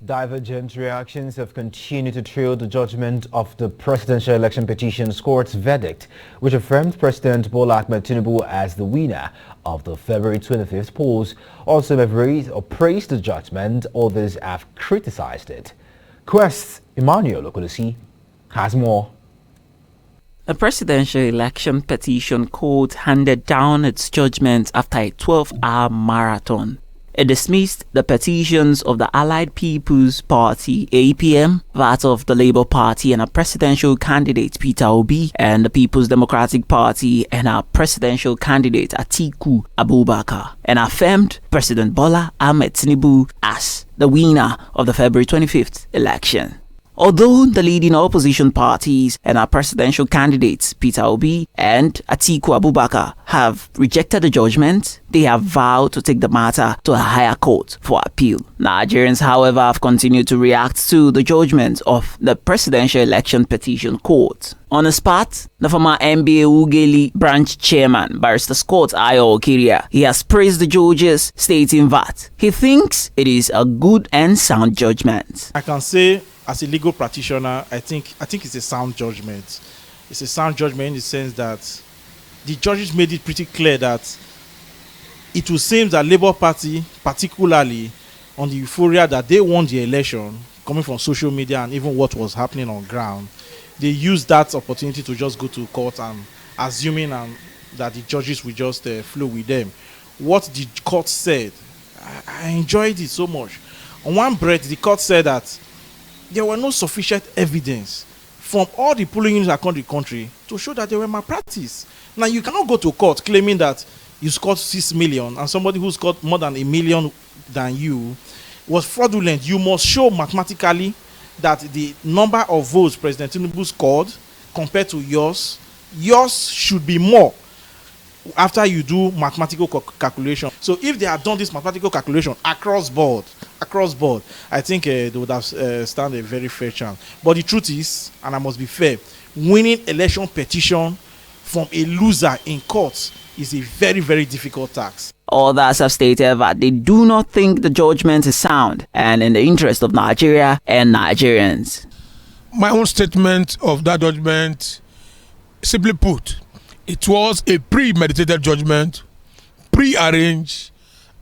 Divergent reactions have continued to trail the judgment of the Presidential Election Petitions Court's verdict, which affirmed President Bola Ahmed Tinubu as the winner of the February 25th polls. Also have praised the judgment, others have criticized it. Quest's Emmanuel Okolosi has more. The Presidential Election Petition Court handed down its judgment after a 12-hour marathon. It dismissed the petitions of the Allied People's Party (APM), that of the Labour Party and our presidential candidate Peter Obi, and the People's Democratic Party and our presidential candidate Atiku Abubakar, and affirmed President Bola Ahmed Tinubu as the winner of the February 25th election. Although the leading opposition parties and our presidential candidates Peter Obi and Atiku Abubakar have rejected the judgment, they have vowed to take the matter to a higher court for appeal. Nigerians, however, have continued to react to the judgment of the Presidential Election Petition Court. On the spot, the former NBA Ugeli branch chairman, Barrister Scott Ayo Okiria, he has praised the judges, stating that he thinks it is a good and sound judgment. I can say, as a legal practitioner, I think it's a sound judgment. It's a sound judgment in the sense that the judges made it pretty clear that it will seem that Labour Party, particularly on the euphoria that they won the election, coming from social media and even what was happening on ground, they used that opportunity to just go to court and assuming that the judges will just flow with them. What the court said, I enjoyed it so much. On one breath, the court said that there were no sufficient evidence from all the polling units across the country to show that there were malpractice. Now, you cannot go to court claiming that you scored 6 million and somebody who scored more than 1 million than you was fraudulent. You must show mathematically that the number of votes President Tinubu scored compared to yours should be more after you do mathematical calculation. So if they had done this mathematical calculation across board, I think they would have stand a very fair chance. But the truth is, and I must be fair, winning election petition from a loser in court is a very, very difficult task. Others have stated that they do not think the judgment is sound and in the interest of Nigeria and Nigerians. My own statement of that judgment, simply put, it was a premeditated judgment, pre-arranged,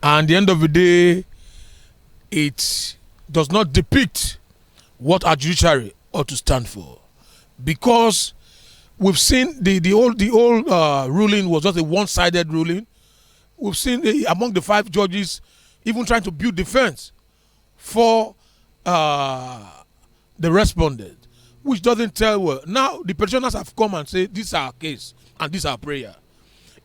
and at the end of the day, it does not depict what our judiciary ought to stand for. Because we've seen the old ruling was just a one-sided ruling. We've seen among the 5 judges even trying to build defense for the respondent, which doesn't tell well. Now the petitioners have come and said this is our case and this is our prayer.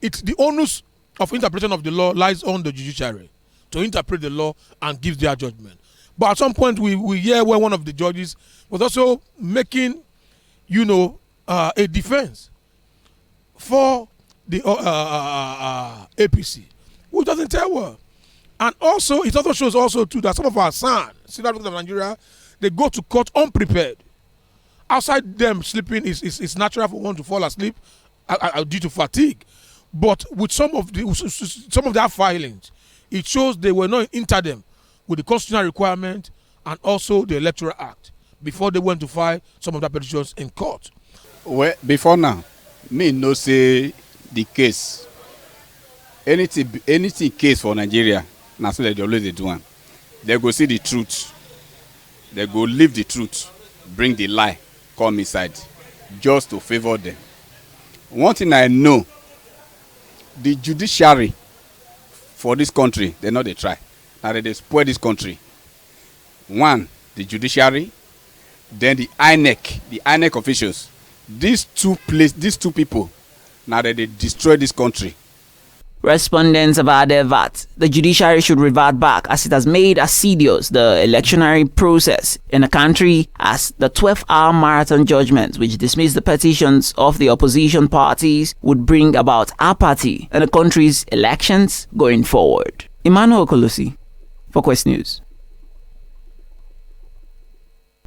It's the onus of interpretation of the law lies on the judiciary to interpret the law and give their judgment. But at some point we hear where one of the judges was also making, a defense for the APC, which doesn't tell well. And also, it also shows also too that some of our sons, senior of Nigeria, they go to court unprepared. Outside them sleeping is natural for one to fall asleep due to fatigue. But with some of their filings, it shows they were not in tandem with the constitutional requirement and also the Electoral Act before they went to file some of their petitions in court. Well, before now, me no say the case. Anything case for Nigeria, now so they always do one. They go see the truth. They go live the truth, bring the lie, come inside, just to favor them. One thing I know, the judiciary for this country, they know they try. Now they spoil this country. One, the judiciary, then the INEC officials. These two people, now that they destroy this country. Respondents have added that the judiciary should revert back as it has made assiduous the electionary process in the country as the 12-hour marathon judgment which dismissed the petitions of the opposition parties would bring about apathy in the country's elections going forward. Emmanuel Okolosi for Quest News.